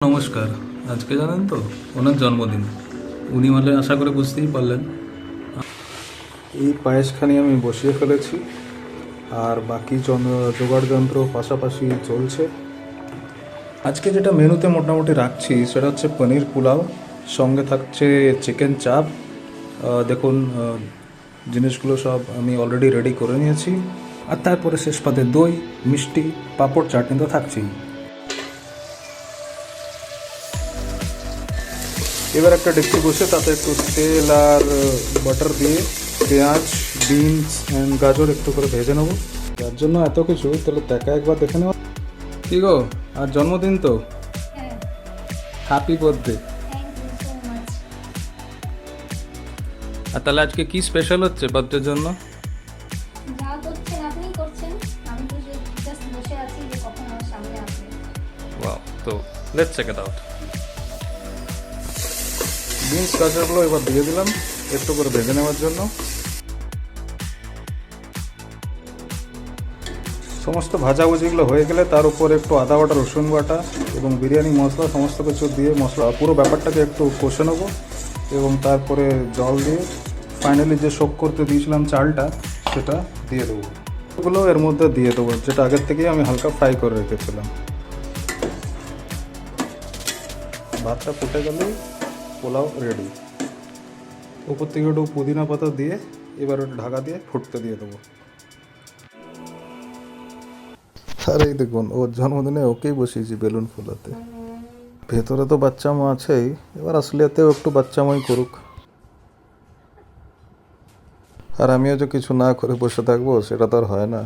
নমস্কার। আজকে জানেন তো ওনার জন্মদিন। উনি হলে আশা করে বুঝতেই পারলেন। এই পায়েসখানি আমি বসিয়ে ফেলেছি, আর বাকি জোগাড় যন্ত্র পাশাপাশি চলছে। আজকে যেটা মেনুতে মোটামুটি রাখছি সেটা হচ্ছে পনির পোলাও, সঙ্গে থাকছে চিকেন চাপ। দেখুন, জিনিসগুলো সব আমি অলরেডি রেডি করে নিয়েছি। আর তারপরে শেষ পাতে দই, মিষ্টি, পাঁপড়, চাটনি তো থাকছেই। এবার একটা ডেকচি বসে তাতে একটু তেল আর বাটার দিয়ে পেঁয়াজ, বিনস অ্যান্ড গাজর একটু করে ভেজে নেবো। তার জন্য এত কিছু, তাহলে দেখা একবার দেখে নেওয়া। কি গো, আর জন্মদিন তো? Happy birthday. আর তাহলে আজকে কি স্পেশাল হচ্ছে বার্থডের জন্য? যা করছেন আপনিই করছেন, আমি তো জাস্ট বসে আছি যে কখন আমার সামনে আসবে। ওয়াও, তো let's check it out. Beans গাজরগুলো এবার দিয়ে দিলাম একটু করে ভেজে নেওয়ার জন্য। সমস্ত ভাজাভুজিগুলো হয়ে গেলে তার উপর একটু আদা বাটা, রসুন বাটা এবং বিরিয়ানি মশলা সমস্ত কিছু দিয়ে মশলা পুরো ব্যাপারটাকে একটু কষে নেবো এবং তারপরে জল দিয়ে ফাইনালি যে শোক করতে দিয়েছিলাম চালটা সেটা দিয়ে দেবো। ওগুলো এর মধ্যে দিয়ে দেবো, যেটা আগের থেকেই আমি হালকা ফ্রাই করে রেখেছিলাম। ভাতটা ফুটে গেলেই পোলাও রেডি। উপর থেকে একটু পুদিনা পাতা দিয়ে এবার ওটা ঢাকা দিয়ে ফুটতে দিয়ে দেবো। আর এই দেখুন, ওর জন্মদিনে ওকেই বসিয়েছি বেলুন ফোলাতে। ভেতরে তো বাচ্চামো আছেই, এবার আসলিয়াতেও একটু বাচ্চামোই করুক। আর আমিও যে কিছু না করে বসে থাকবো সেটা তো আর হয় না,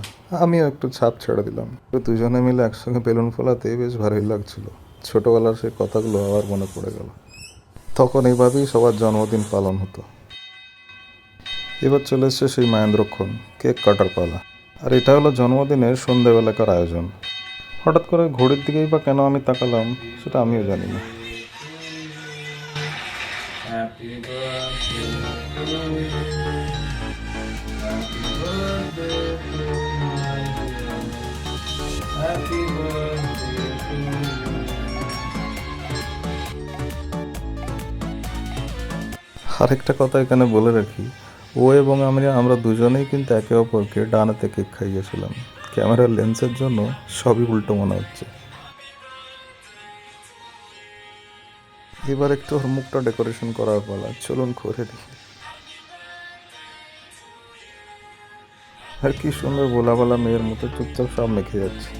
আমিও একটু ছাপ ছেড়ে দিলাম। দুজনে মিলে একসঙ্গে বেলুন ফোলাতে বেশ ভালোই লাগছিল। ছোটোবেলার সেই কথাগুলো আবার মনে পড়ে গেল। তখন এইভাবেই সবার জন্মদিন পালন হতো। এবার চলে এসছে সেই মাহেন্দ্রক্ষণ, কেক কাটার পালা। আর এটা হলো জন্মদিনের সন্ধ্যেবেলাকার আয়োজন। হঠাৎ করে ঘড়ির দিকেই বা কেন আমি তাকালাম সেটা আমিও জানি না। আরেকটা কথা এখানে বলে রাখি, ও এবং আমরা দুজনেই কিন্তু একে অপরকে ডানাতে কেক খাইয়েছিলাম। ক্যামেরার লেন্সের জন্য সবই উল্টো মনে হচ্ছে। এবার একটু ওর মুখটা ডেকোরেশন করার পালা, চলুন করে দিই। আর কি সুন্দর বোলাবালা মেয়ের মতো চুপচাপ সব মেখে যাচ্ছে।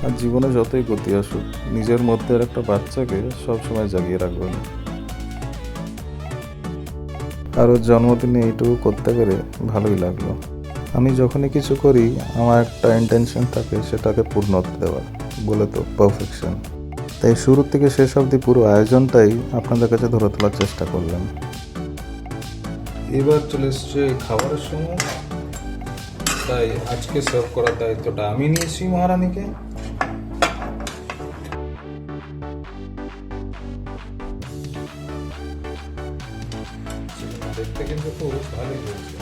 আর জীবনে যতই গতি আসুক, নিজের মধ্যে একটা বাচ্চাকে সবসময় জাগিয়ে রাখবেন। আর ওর জন্মদিনে এইটুকু করতে পেরে ভালোই লাগলো। আমি যখনই কিছু করি আমার একটা ইন্টেনশন থাকে সেটাকে পূর্ণতা দেওয়ার, বলে তো পারফেকশন। তাই শুরু থেকে শেষ অবধি পুরো আয়োজনটাই আপনাদের কাছে ধরে তোলার চেষ্টা করলাম। এবার চলে এসছে খাবারের সময়, তাই আজকে সার্ভ করার দায়িত্বটা আমি নিয়েছি মহারানীকে। দেখতে কিন্তু খুব ভালোই হয়েছে।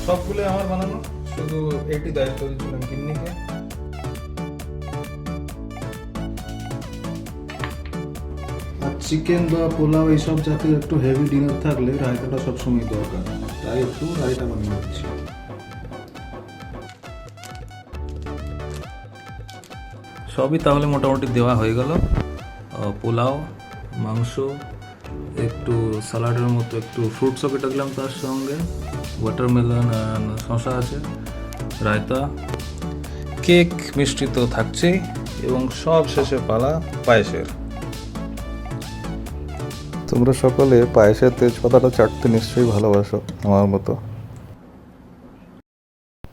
সবগুলো আমার বানানো, শুধু এটি দায়িত্ব দিয়েছিলাম গিন্নিকে। আর চিকেন বা পোলাও এইসব জাতীয় একটু হেভি ডিনার থাকলে রায়তাটা সবসময় দরকার, তাই একটু রায়তা বানিয়ে দিচ্ছি। সবই তাহলে মোটামুটি দেওয়া হয়ে গেল। পোলাও, মাংস, একটু স্যালাডের মতো একটু ফ্রুটসও কেটে দিলাম, তার সঙ্গে ওয়াটারমেলন, শসা আছে, রায়তা, কেক, মিষ্টি তো থাকছেই, এবং সব শেষে পালা পায়েসের। তোমরা সকলে পায়েসের তেজপাতাটা চাটতে নিশ্চয়ই ভালোবাসো আমার মতো।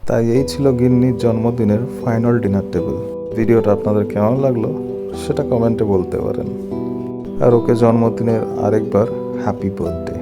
তাই এই ছিল গিন্নির জন্মদিনের ফাইনাল ডিনার টেবিল। ভিডিওটা আপনাদের কেমন লাগলো সেটা কমেন্টে বলতে পারেন। আর ওকে জন্মদিনের আরেকবার হ্যাপি বার্থডে।